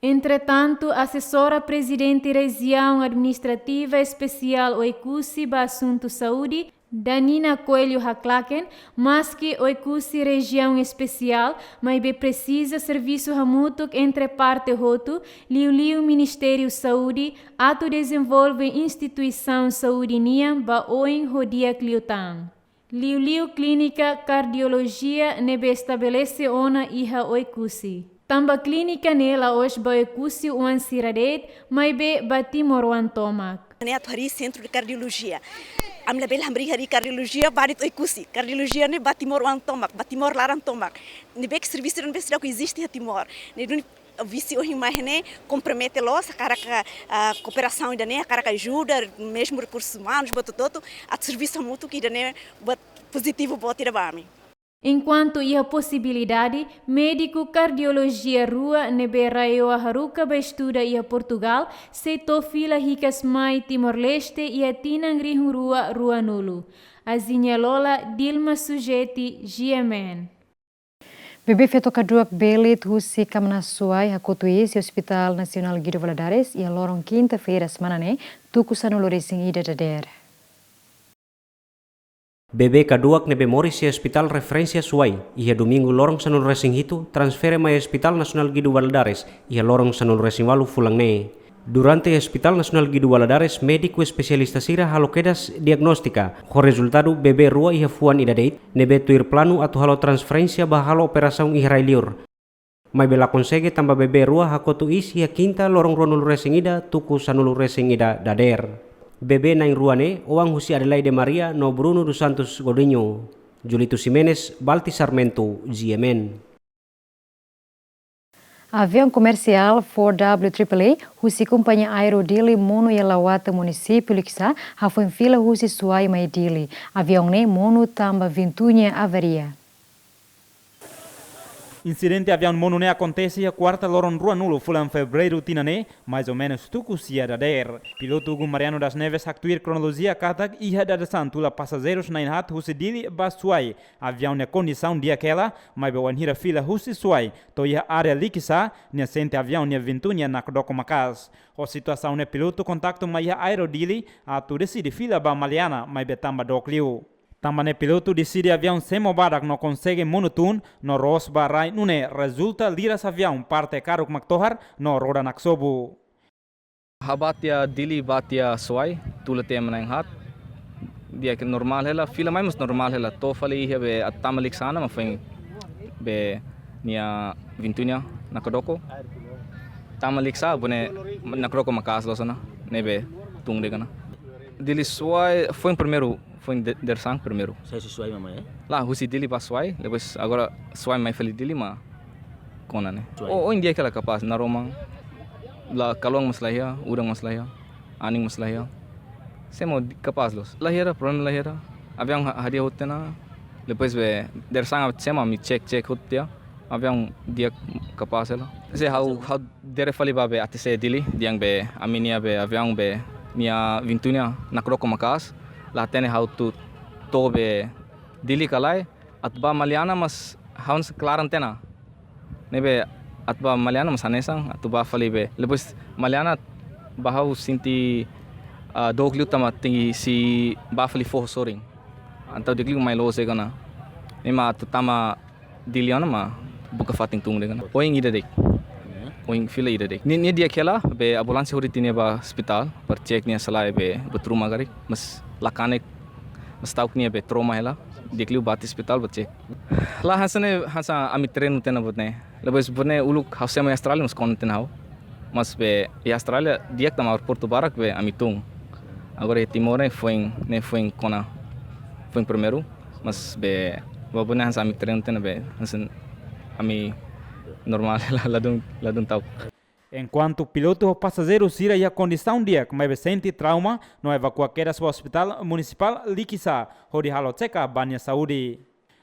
S2: Entretanto, a assessora presidente região administrativa especial Oikusi para assunto saúde, Danina Coelho Haklaken, mas que Oikusi região especial, mas be precisa serviço hamutuk entre parte roto, liu Ministério Saúde, ato desenvolve instituição saúde niam ba oin rodia cliutang. Liu clínica cardiologia nebe estabelece ona iha Oikusi. Tamba clínica nela hoje ba Oikusi uan siradet, mas be Batimor uan tomak.
S20: Hari centro de cardiologia. Amla bel hamri hari cardiologia barit Oikusi. Cardiologia ne Batimor uang tomak, Batimor larang tomak. Ne bek serviço não precisa que existe a Timor. Ne dun visi o imagine compromete los a cara a cooperação ainda né, a cara ajuda, mesmo recursos humanos, boto todo, a serviço mútuo que ainda né, positivo bote da bami.
S2: Enquanto ia possibilidade, médico cardiologia rua nebe raio a haruka ba estuda ia Portugal, seto fila hikas mai Timor-Leste ia tinang rihung rua nulu. Azinha Lola Dilma Sujeti GMN.
S1: Bebê feito kaduak belit husi kamnasuai hakotuis Hospital Nasional Guido Valadares ia lorong quinta-feira semana ne tukusan uluresing ida dader.
S14: Bebê kaduak nebe Morris Hospital Referência Suai, ia domingo lorong sanul racing itu transfere mai Hospital Nasional Guido Valadares, ia lorong sanul racing walu fulang ne. Durante Hospital Nasional Guido Valadares, médico especialista sira halo kedas diagnostika, ho resultado bebê rua ia fuan idadeit, nebe tuir plano atau halo transferência bah halo operação ihrailiur. Mai bela konsege tamba bebê rua hakotu is ia quinta lorong ronul racing ida tuku sanul racing ida dader. Bebê naing ruane, oang husi Adelaide Maria no Bruno dos Santos Godinho, Julito Ximenes, Balti Sarmento, GMN.
S1: Avião comercial 4W AAA, husi companhia aero dili mono ia lawata município liksa, hafo em fila husi suai mai dili. Avião ne mono tamba vintunha avaria.
S4: Incidente avião monone acontece a quarta loron rua nulo fulan fevereiro tinane, mais ou menos tuku sia dader. Piloto Hugo Mariano das Neves actuir cronologia katak iha dadasan tula passageiros na inhat husi dili basuai. Avião ne condição dia aquela, mas bewan hira fila husi suai. To iha área likisa, ne sente avião ne vintunha na kodoko makas. O situação ne piloto contacto ma iha aerodili, a tu decide fila ba maliana, mas betamba dokliu. Também piloto decide avião semobadak não consegue monotun, no ros barai nune resulta liras avião parte caro com mactohar no roda naksobu.
S21: Habatia dili batia soai tula tema nang hat dia que normal hela fila mais normal hela to fali be atamalik sana ma foi be nia vintunya nakodoko tamalik sa bone nakodoko makas losana nebe tung de kana dili soai foi primeiro foi der sang primeiro.
S22: Saya sesuai mama ya?
S21: Lá, husi dili pas suai, depois agora suai mai fali dili ma kona ne. Oh, India que ela capaz na Roma. Lá kalong maslahia, udang maslahia, aning maslahia. Semo capaz los. Lahira problem lahira. Avião hadia hotena. Depois be der sang sema mi check hotia. Avião dia capaz ela. Se how der fali ba be atse dili, diang be aminia be avião be nia vintunya nakroko makas. Lah tene how to be dili kalai atba maliana mas haun clarantena nebe atba maliana mas hanesang atba falibe lebus maliana bahau sinti doglu tama tingi si bafali fo soring antau deglu mai lo se kana nema tama diliana ma buka fating tung de kana oing ida dek oing fila ida dek ni dia kela be ambulans horitine ba hospital per check ni salai be betruma garik mas lakanek mestauk ni be trauma hela dekliu bat hospital bache la hasa ami tren utena botne lebes bone uluk hause ma Australia mas konten hau mas be Australia diak tama Porto Barak be ami tung agora Timor foi kona foi primeiro mas be babone hasa ami tren utena be hasa ami normal ladung tau.
S4: Enquanto piloto e passageiros ira e a condição dia que mais sente trauma, não evacua quedas para o hospital municipal Likisa, onde halo checa banha saúde.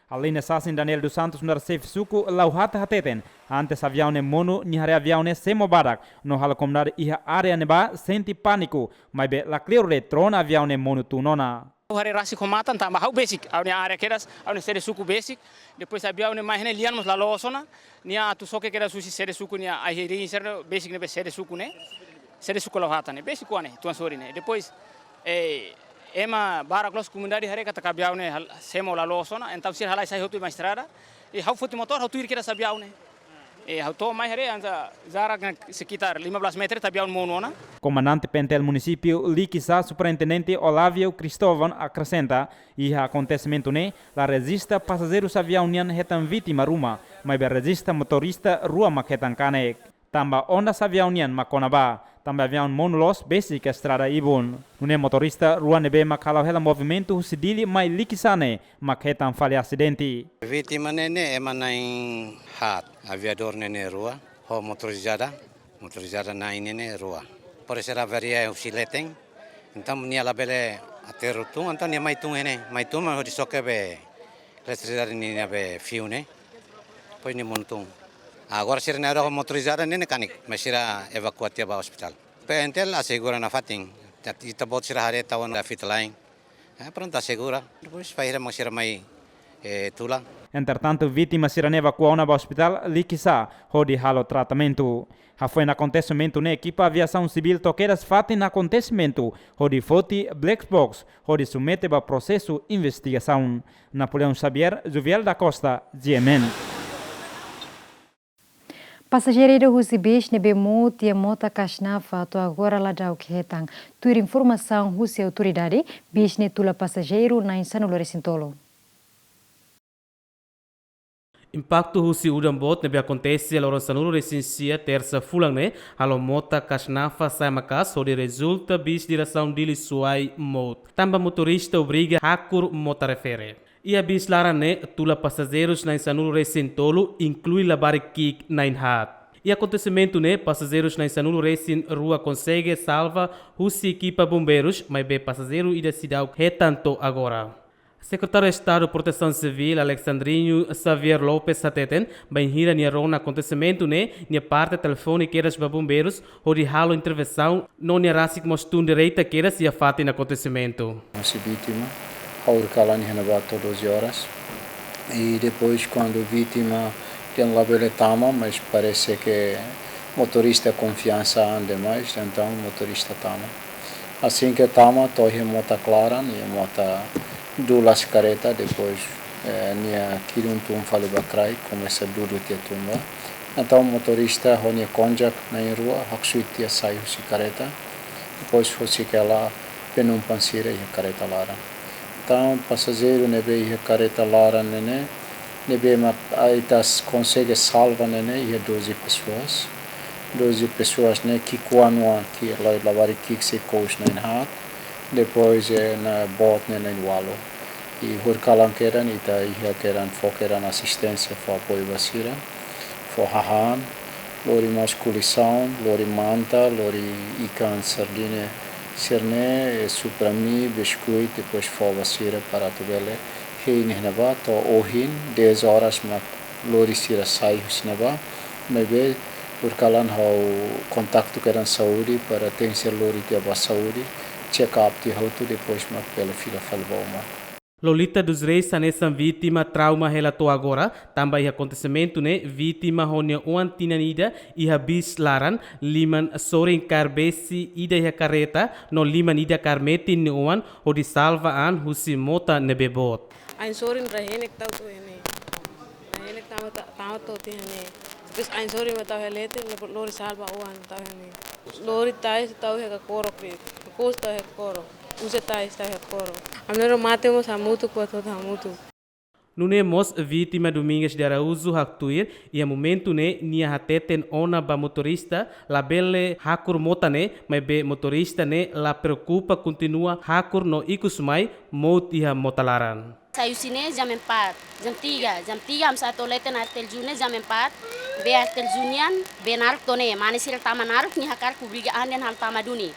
S4: Além de Sassin Daniel dos Santos no Recife Suco, lauhata hateten, antes avião ne mono, nihare avião ne semobadak, no halo comdar iha área neba sente pânico, mas be la clear de trona avião ne mono tunona.
S3: Hari rasi komatan tambah hau basic, au ni area keras, au ni sede suku basic. Depois sabia au ni mais ne lian mos la losona, nia tu soke keras susi sede suku nia ahiri ser basic ne sede suku ne. Sede suku lohata ne basic wane tuan sori ne. Depois ema bara klos comunidade hari kata kabiau ne semo la losona, então sir halai sai hotu maestrada. E hau foto motor hau tuir keras sabiau ne. Hau to mai hari anta jarak sekitar 15 meter tabiau monona.
S4: Comandante Pentel Município Liquiçá, Superintendente Olávio Cristóvão acrescenta e acontecimento ne la resista passageiros avião nian hetan vítima ruma, mas be resista motorista rua maketan kanek. Tamba onda avião nian makonaba, tamba avião monolos basic estrada ibon. Nune motorista rua nebe makalau hela movimento husidili mai Liquiçá ne maketan fale acidente.
S22: Vítima nene emanain hat aviador nene rua, ho motorizada nain nene rua. Por isso era varia o sileteng, então nia labele aterutung, então nia maitung ene, maitung mas di soke be eletricidade nia be fio ne, pois ni montung. Agora se era motorizada nene canik, mas era evacuatia para hospital. Pentel assegura na fating, kita bot sira hare tawan da fitline, pronto assegura, depois vai ir mas era mai tula.
S4: Entretanto, vítima será evacuada para o hospital Liquiçá, onde halo tratamento. Já foi no acontecimento na equipa aviação civil toqueiras fatem no acontecimento, onde foi Black Box, onde submete para processo investigação. Napoleão Xavier, Juviel da Costa, GMN.
S1: Passageiro do Husibis nebe mot e mota kasnafa to agora lá já o que retang. Tur informação Husi autoridade bis ne tula passageiro na insano Lorecintolo.
S23: Impacto husi udang bot nebe acontece lorong sanuru resensia terça fulang ne halo mota kasnafa sai makas onde resulta bis direção dili suai mot. Tamba motorista obriga hakur mota refere. Ia bis lara ne tula passageiros na sanuru resentolo inclui labarikik na inhat. E acontecimento ne passageiros na sanuru resin rua consegue salva husi equipa bombeiros, mas be passageiro ida cidade retanto agora. Secretário de Estado de Proteção Civil, Alexandrinho Xavier Lopes Sateten, bem hira nia rona acontecimento ne, nia parte telefone queiras para bombeiros, onde halo intervenção, não nia rasik mostun direita queiras e a fate no acontecimento.
S24: Nossa vítima, a urcalani renovato 12 horas, e depois quando a vítima tem labele tama, mas parece que motorista confiança ande mais, então motorista tama. Assim que tama, torre mota clara, nia mota duas careta depois nia kiruntum fale bakrai começa duro tia tumba então motorista honia konjak na rua haksuitia saiu si careta depois fosse que ela penum pansira e careta lara então passageiro nebe e careta lara nebe ma aitas consegue salva nene e 12 pessoas né que quando que ela lavar que se coach na hat depois na bot na walo e hurkalan keran ita ia keran fokeran assistência for apoio basira for hahan lori masculição lori manta lori ikan sardine serne suprami biscuit depois for basira para tubele hei nehnaba to ohin 10 horas ma lori sira sai husnaba mebe hurkalan hau contato keran saúde para ter ser lori tia ba saúde check up de hotu depois ma pela fila falboma.
S23: Lolita dos Reis nessa vítima trauma relatou agora também acontecimento né vítima honia uantinanida e habis laran liman soren carbesi ida ya carreta no liman ida carmetin ne uan odi salva an husi mota ne bebot.
S25: Ein soren brahenek tau tu ene. Brahenek tau tu ene. Bis ein soren tau helete lori salva uan tau ene. Lori tais tau heka koro kri. Costa é coro, usa tais tá é coro. Amnero matemos a muito quanto a muito.
S23: Nunemos vítima Domingues de Araújo haktuir e a momento ne nia hateten ona ba motorista la belle hakur mota ne mas be motorista ne la preocupa continua hakur no ikus mai mot iha motalaran.
S26: Saiu sine jam 4, jam 3 am satu leten artel june jam 4 be artel junian be narik tone manisir tama narik ni hakar kubriga anden hal tama duni.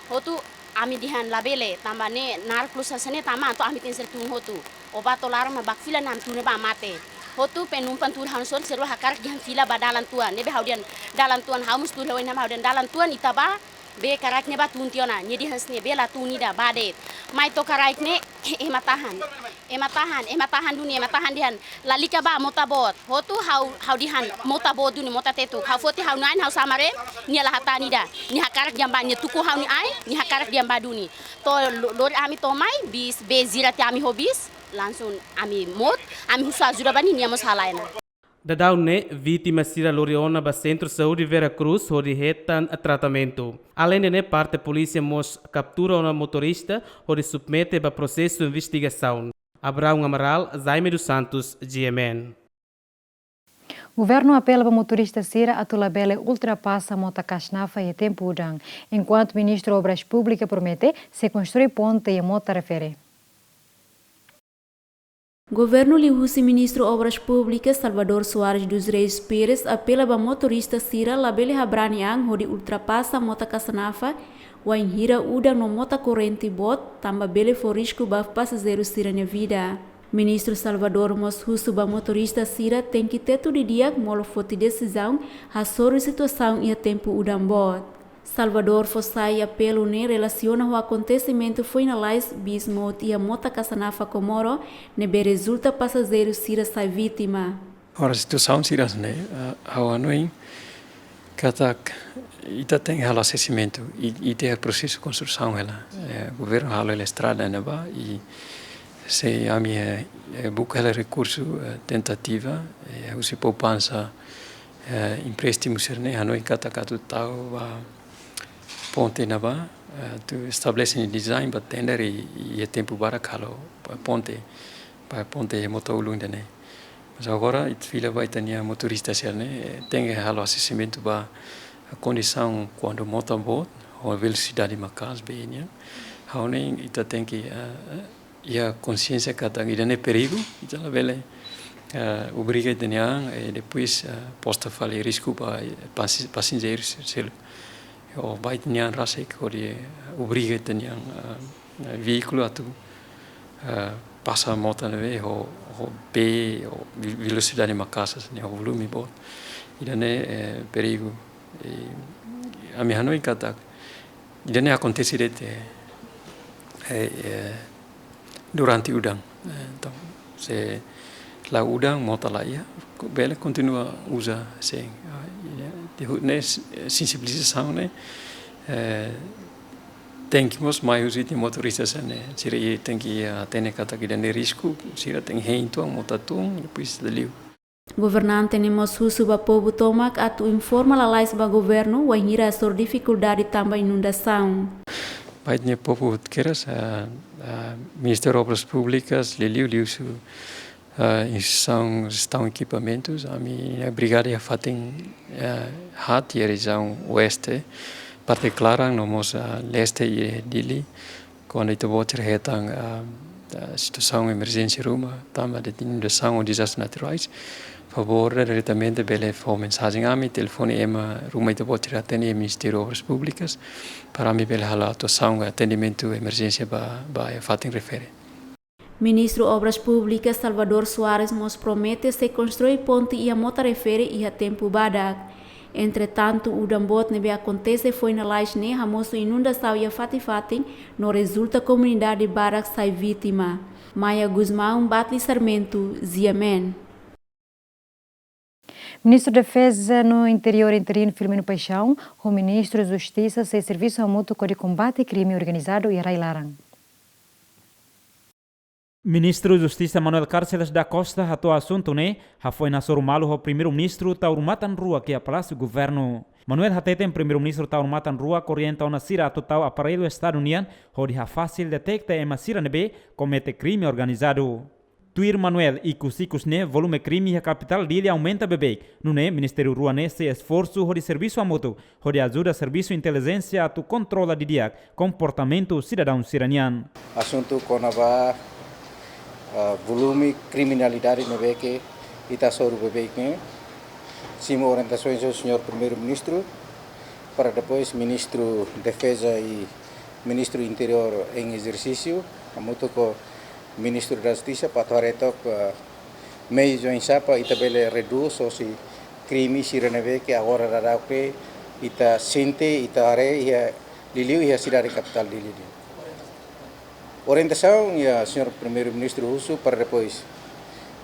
S26: Hotu ami dihan labele tambane nar plus sene tama to ami tenser tung hotu obat tolar ma bak fila nam tune ba mate hotu penumpan tur hansor seru hakar dihan fila badalan tuan nebe haudian dalan tuan hamus tur lewen nam haudian dalan tuan itaba be karakne batuntiona nyedi hasne be la tunida badet mai to karakne ematahan dunia ematahan dihan lalika ba motabot hotu how dihan motabot duni motatetu how foti how nine how samare ni la hatanida ni hakarak jambanya tuku how ni ai ni hakarak jambaduni to lor ami to mai bis be zirati ami hobis langsung ami mot ami husa jurabani ni amos halaina.
S23: Dadaune, vítima Sira Loriona ba Centro de Saúde Vera Cruz, onde retan tratamento. Além de parte a polícia mos captura uma motorista, onde submete ba processo de investigação. Abraão Amaral, Jaime dos Santos, GMN.
S1: O governo apela para motorista Sira a Tulabele ultrapassa a mota Casnafa e tempo udang, enquanto o ministro de Obras Públicas promete se construir ponte e a mota refere.
S2: Governo Lihusi Ministro Obras Públicas Salvador Soares dos Reis Pires apela para motorista Sira labele habraniang hodi ultrapassa mota Casnafa wa inhira uda no mota corrente bot tamba bele for risco ba passageiro Sira na vida. Ministro Salvador Moshusu ba motorista Sira tem que teto de dia molo foti decisão a sobre situação e a tempo udam bot. Salvador Fossai apelo ne relaciona o acontecimento finalize bismot e a mota Casnafa Comoro nebe resulta passageiro Sira sai vítima.
S6: Ora a situação Sira né ao anoin katak ita tem halo assessimento e tem processo de construção ela governo halo a estrada na ba e se a minha busca recurso tentativa o se poupança empréstimo ser né anoin katak tu tau ponte na ba tu estabelece design ba tender e tempo para calo ponte motor né mas agora it fila vai ter motorista ser né tem halo assessimento ba a condição quando motor bot ou velocidade macas bem né how nem ita tem que e a consciência que tá ainda é perigo então a vele obriga e depois posta fazer risco para passageiros o vai ter rasa que obriga ter veículo a tu passa a moto na vez o b o velocidade macas né o volume bom ainda é perigo a minha não encata ainda não acontece durante o dan então se lá o dan moto lá ia bela continua usa sem de sensibilização né tem que mos mais usar motoristas né se tem que ter kata que den risco se tem rento motatum depois dali
S2: Governante nemos husu ba povo tomak atu informa la lais ba governo wa hira sor dificuldade tamba inundação.
S6: Baitnya povo keras Ministério Obras Públicas liu su estão equipamentos a minha brigada já fatem hat e região oeste parte clara no mos leste e dili quando itu boter hetang situação emergência ruma tamba de inundação ou desastres naturais favor diretamente bele for mensagem a mi telefone ema ruma itu boter atende Ministério Obras Públicas para mi bele hala atuação atendimento emergência ba fatem refere.
S2: Ministro Obras Públicas Salvador Soares nos promete se construir ponte e a mota refere e a tempo badak. Entretanto, o dambot nebe acontece foi na laje ne hamoso inundação e a fati no resulta comunidade badak sai vítima. Maia Guzmão Batli Sarmento, Ziamen.
S1: Ministro da Defesa no Interior interino Filomeno Paixão, o Ministro da Justiça se serviço ao mútuo de combate ao crime organizado e Railaran.
S4: Ministro da Justiça Manuel Cárceles da Costa atua assunto né, foi na Sorumalo o primeiro-ministro Taurumatan Rua que a Palácio Governo. Manuel Hateten, primeiro-ministro Taurumatan Rua, corrienta uma sira a total aparelho Estado-União, onde é fácil detectar uma sira nebe comete crime organizado. Tuir Manuel e Cusikus ne volume crime a capital dele aumenta bebê. No ne Ministério Rua ne se esforço de serviço a moto, onde ajuda serviço inteligência a tu controla de dia comportamento cidadão siranian.
S24: Assunto conava volume criminalidade nebe que ita soru bebê que simo orientações ao senhor primeiro-ministro para depois ministro Defesa e ministro Interior em exercício a moto com Ministro da Justiça para toretok meios em sapa e também reduz os crimes que reneve que agora dará que ita sente, ita are, ia Liliu e a cidade capital de Liliu. Orientação e a senhor primeiro-ministro russo para depois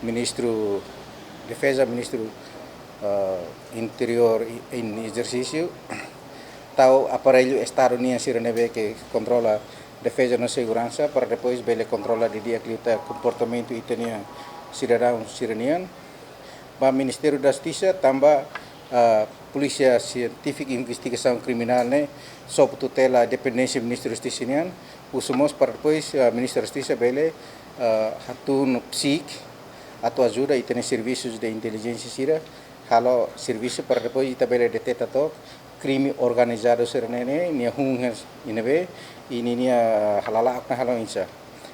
S24: ministro defesa, ministro interior em exercício, tal aparelho Estado União Siranebe que controla defesa e segurança para depois ele controla de dia que comportamento italiano cidadão siraniano. Ba Ministério da Justiça também Polícia Científica e Investigação Criminal né sob tutela dependência do Ministério da Justiça nian usamos para depois Ministério da Justiça bele hatun psik atau ajuda e tem serviços de inteligência sira halo serviço para depois ita bele detecta to crime organizado serene nia hungas inebe ini nia halala akna halo insa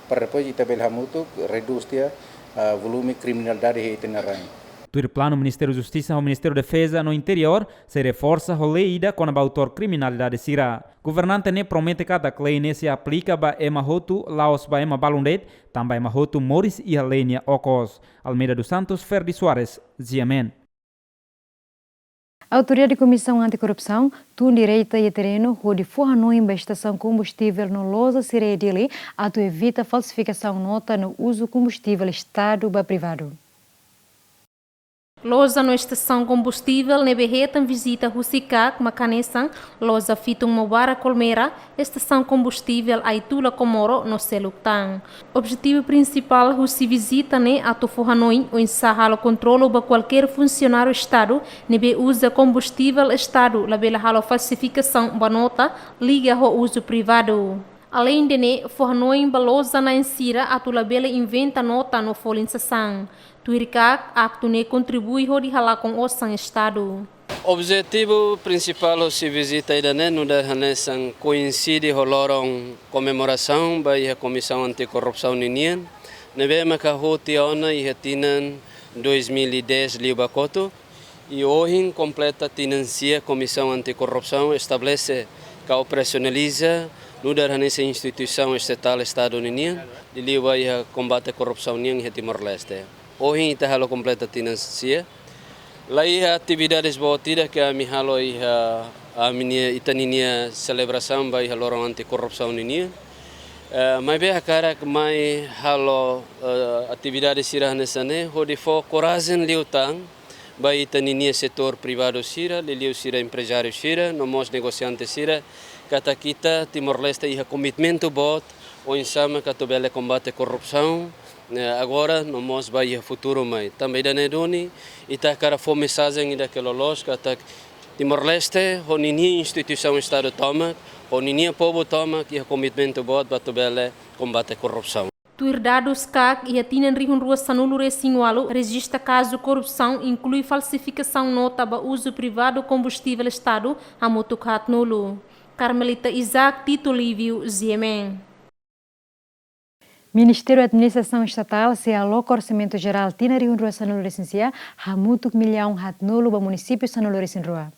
S24: para depois ita bele hamutu reduz dia volume criminalidade e itinerário.
S4: Do plano Ministério da Justiça ao Ministério da Defesa no interior se reforça a lei com a autor criminalidade sira. Governante ne promete cada lei ne se aplica ba ema hotu laos ba ema balundet também ema hotu Morris e a lenia Ocos. Almeida dos Santos, Ferdi Soares, Ziamen.
S1: A autoria de Comissão Anticorrupção, tu direita e terreno, onde forra no investigação combustível no Losa Sirei Dili, a tu evita falsificação nota no uso combustível Estado ba privado.
S2: Loza no estação combustível neberretan visita Rusicak, Macanesan, Loza Fitung Mobara Colmeira, estação combustível Aitula Comoro, no Seluctang. Objetivo principal Rusi visita ne a Toforhanoi, o ensahalo controlo ba qualquer funcionário Estado, nebe usa combustível Estado, labela halo falsificação ba nota, liga ao uso privado. Além de ne, fornoi balosa na ensira a tulabela inventa nota no folinsação. Tuirikak, acto ne contribui ho dihala com o sang Estado.
S7: Objetivo principal se visita ida ne no da hanesan coincide holorong comemoração ba a Comissão Anticorrupção ninian. Nebe maka hoti ona e hetinan 2010 liubakoto e hoje completa tinancia Comissão Anticorrupção estabelece que operacionaliza no da nessa instituição estatal Estado União de liwa a combate à corrupção em Timor-Leste. Hoje está halo completa tinancia. Lá a atividades botidas que a mihalo a minha itaninia celebração vai halo anticorrupção União. Mas bem a cara que mais halo atividades sirah nessa ne, hodi fo coragem liutang vai itaninia setor privado sira, liu sira empresário sira, nomos negociante sira. Kata kita Timor-Leste ia komitmen bot o insama kato bele combate corrupção agora nós vai futuro mai também da nedoni ita cara fo mensagem ida que lolos kata Timor-Leste honini instituição Estado toma honini povo toma ia komitmen bot bato bele combate corrupção.
S2: Tuir dados CAC e a tinan rihun rua sanulu resingualo registra caso corrupção inclui falsificação nota ba uso privado combustível Estado a motocat nulo. Carmelita Isaac, Tito Lívio, Ziemem.
S1: Ministério da Administração Estatal se aloca orçamento geral tina rihun rua sanulu resensia hamutuk milhão hatnulu ba município sanulu resenrua.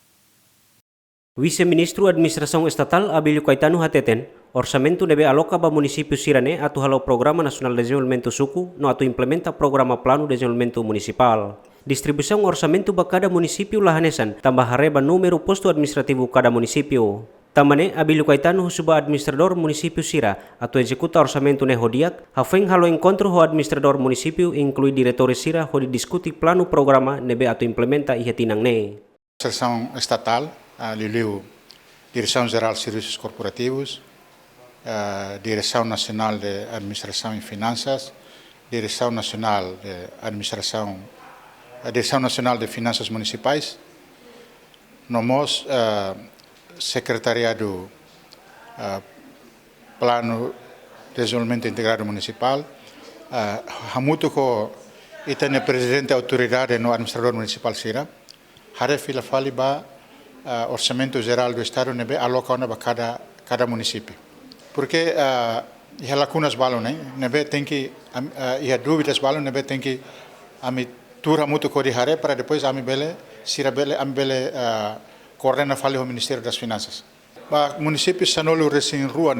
S14: Vice-Ministro Administração Estatal Abilio Caetano Hateten, orçamento deve aloca ba município Sirane atu halo Programa Nacional de Desenvolvimento Suku no atu implementa Programa Plano de Desenvolvimento Municipal. Distribuição orçamento ba cada município lahanesan tambah hareba número posto administrativo cada município. Tamane Abilio Caetano suba administrador município Sira atau executa orçamento ne hodiak hafeng halo encontro ho administrador município inclui diretores Sira ho discuti plano programa nebe atau implementa ihetinang ne.
S8: Administração estatal Liliu Direção Geral de Serviços Corporativos, Direção Nacional de Administração e Finanças, Direção Nacional de Administração, Direção Nacional de Finanças Municipais, nomos Secretariado Plano de Desenvolvimento Integrado Municipal, hamutu ko itane presidente autoridade no administrador municipal Sira, hare fila fali ba orçamento geral do Estado nebe aloca ba cada município. Porque ia lacunas balon nebe tem que ia dúvidas balon nebe tem que ami tura muito ko di hare para depois ami bele Sira bele ami bele coordena fali o Ministério das Finanças. Ba município sanolo recém rua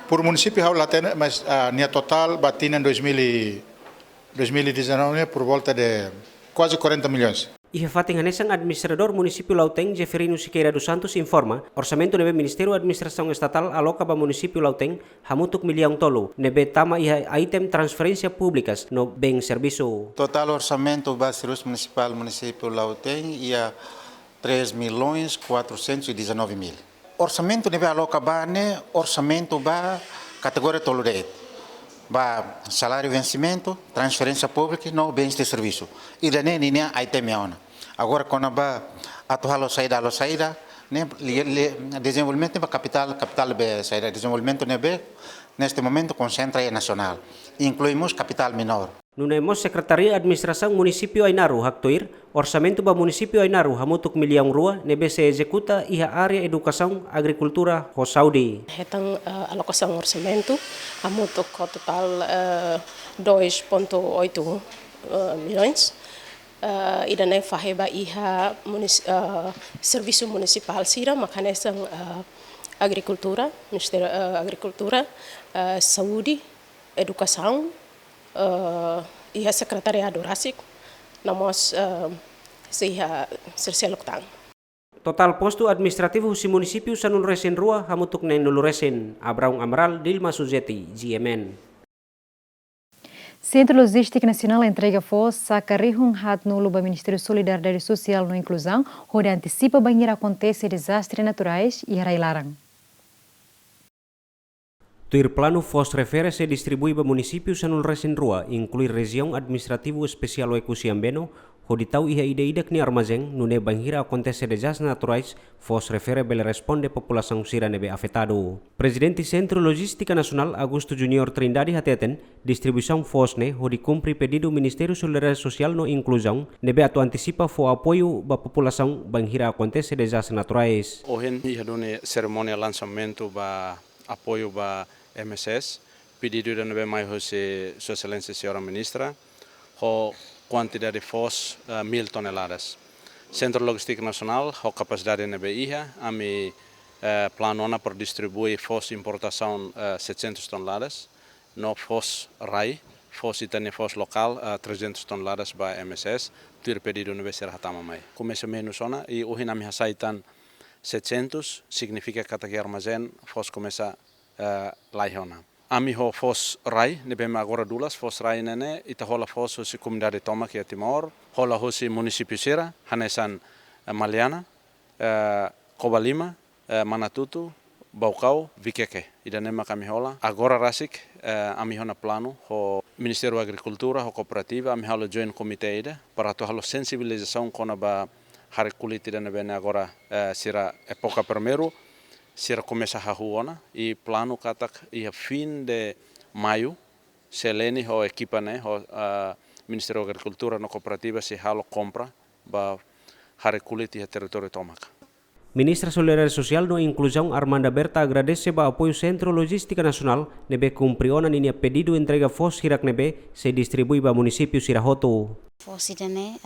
S8: por município hau latena mas nia total batina em 2019 por volta de quase 40 milhões.
S14: Iha fating hanesang administrador município Lauteng Jeferino Siqueira dos Santos informa orçamento nebe Ministério Administração Estatal aloca ba município Lauteng hamutuk milhão tolo nebe tama iha item transferência públicas no bem serviço.
S9: Total orçamento ba Serviço Municipal município Lauteng ia 3.419.000. Orçamento nebe aloca ba ne orçamento ba categoria tolo de ba salário vencimento, transferência pública no bens de serviço. E daí nem item é agora quando ba atual saída, né desenvolvimento ba capital be saída desenvolvimento nebe neste momento concentra é nacional. Incluímos capital menor.
S14: Nunemos Secretaria Administração Município Ainaru Haktoir, orçamento ba município Ainaru hamutuk milhão rua nebe se executa iha área educação agricultura ho Saudi.
S10: Hetang alocação orçamento hamutuk total 2,8 milhões. Idane faheba iha serviço municipal sira makanesang agricultura, Ministério Agricultura, Saúde, Educação, iha Secretariado Rasik, namos iha serseloktan.
S14: Total posto administrativo si município sanul resen rua hamutuk nen nulu resen Abraão Amaral Dilma Suzeti GMN.
S1: Centro Logística Nacional entrega força a Carrihun Hat no Luba Ministério Solidariedade Social e Inclusão, onde antecipa banheira acontece desastres naturais e railaram.
S14: Tuir plano FOS refere se distribui ba município sanul resen rua, inclui região administrativo especial o Ecusiambeno, hoditau iha ida ni armazém, nune banheira acontece desastres naturais, FOS refere bele responde população sira nebe afetado. Presidente Centro Logística Nacional Augusto Junior Trindade hateten, distribuição FOS ne, hodi cumpri pedido Ministério Solidariedade Social no Inclusão, nebe atu antecipa fo apoio ba população banheira acontece desastres naturais.
S11: Hoje iha dune cerimônia lançamento ba apoio ba MSS, pedido da nebe mai José Sua Excelência Senhora Ministra, ho quantidade de FOS 1.000 toneladas. Centro Logística Nacional, a capacidade de BIA, a mi planona por distribuir FOS importação 700 toneladas, no FOS RAI, FOS itane FOS local 300 toneladas para MSS, tuir pedido no ser hatama mai. Começa menos zona e hoje na minha saitan 700 significa que aqui armazém FOS começa laihona. Ami ho FOS RAI, nebema agora dulas FOS RAI nene, ita hola FOS hosi comunidade Toma que é Timor, hola hosi município Sira, hanesan Maliana, Cobalima, Manatutu, Baucau, Vikeke. Ida nema kami hola. Agora rasik, ami hona plano, ho Ministério da Agricultura, ho cooperativa, ami hola join comité ida, para to halo sensibilização kona ba harikuliti da nebene agora Sira época primeiro, Sira começa a ruona e plano katak ia fim de maio, seleni ho equipa ne ho Ministério da Agricultura no cooperativa se halo compra ba harikuliti a território Tomaca.
S14: Ministra Solidariedade Social no Inclusão Armanda Berta agradece ba apoio Centro Logística Nacional nebe cumpriona ninia pedido entrega FOS hirak nebe se distribui ba município Sirahoto.
S12: FOS idane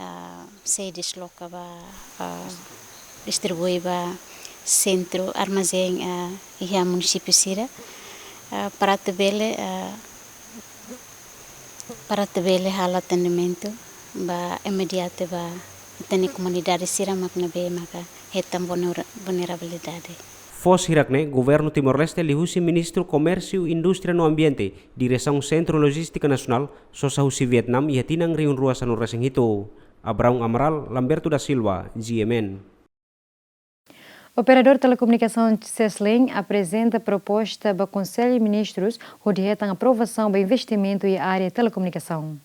S12: se disloca ba distribui ba centro armazém iha município Sira para tebele hal atendimento ba imediato ba tani comunidade Sira maknabe maka hetam vulnerabilidade.
S14: FOS hirakne Governo Timor-Leste lihusi Ministro Comércio, Indústria no Ambiente, Direção Centro Logística Nacional, Sosahusi Vietnam e hatinang riun ruas anu resing hito. Abraão Amaral, Lamberto da Silva, GMN.
S1: Operador de telecomunicação CESLIN apresenta proposta para o Conselho de Ministros onde retam aprovação para investimento em área de telecomunicação.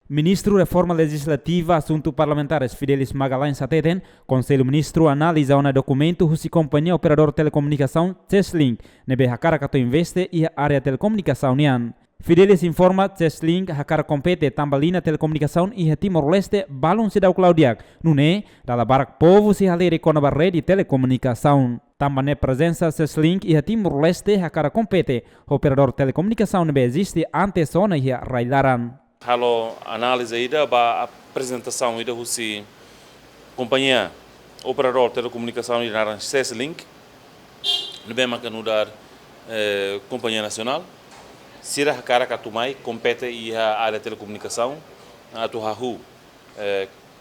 S4: Ministro Reforma Legislativa Assunto Parlamentares Fidelis Magalhães Sateten, Conselho Ministro analisa um documento que companhia operador de telecomunicação CESLIN nebe hakara kato investe e área de telecomunicação nian. Fidelis informa CESLIN hakara compete tambalina telecomunicação e Timor-Leste balon se dau Claudiak, nune dala barak povo se haleri com a rede de telecomunicação. Também presença CESLIN e Timor-Leste hakara compete operador de telecomunicação nebe existe antes zona e railaran.
S15: Halo análise ida ba apresentação ida husi companhia operador telecomunicação ida CESLIN nebe makanudar companhia nacional Sira hakara katumai compete e a área de telecomunicação atu hahu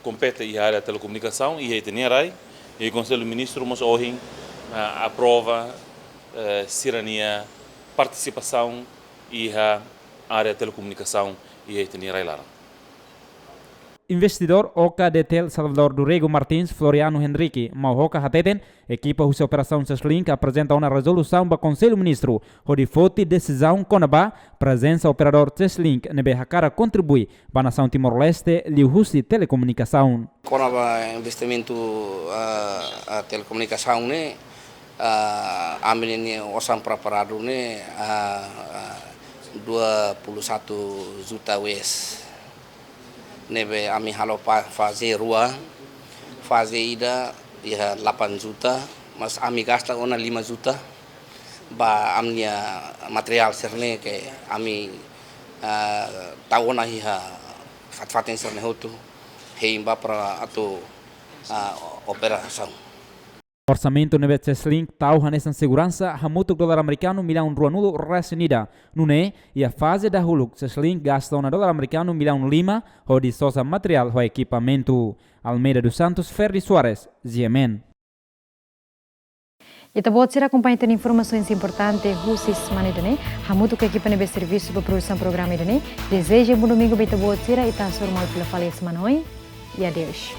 S15: compete e a área de telecomunicação e a Itenerai, e o Conselho de Ministros mas hoje aprova cirania participação e a área de telecomunicação e a Itenerai lá.
S4: Investidor Oca Detel Salvador Durego Martins Floriano Henrique Mauhoca Hateten, equipa de operação Seslink apresenta uma resolução para o Conselho Ministro, onde foi decisão conaba presença operador Seslink nebe hakara contribui para a nação Timor-Leste liuhusi telecomunicação.
S5: Conaba investimento a telecomunicação ne amin ini osam preparado ne 21 juta US. Nebe ami halo fase rua, fase ida ya 8 juta, mas ami gasta ona 5 juta, ba amnia material serne ke ami tahun hiha fatfaten serne hotu, heimba para atau operação.
S4: Orçamento nebe Seslink tau hanesan segurança hamutuk dolar americano milhão ruanulo resinida. Nune e a fase da huluk Seslink gasta $1 americano milhão 5 hodi sosa material ho equipamento. Almeida dos Santos, Ferdi Soares, Ziemen.
S1: E também será acompanhado de informações importantes Rusis Manidane, hamutuk equipa nebe serviço para produção programa idane. Desejo um bom domingo bem também será e tá normal pela falha semana hoje. E adeus.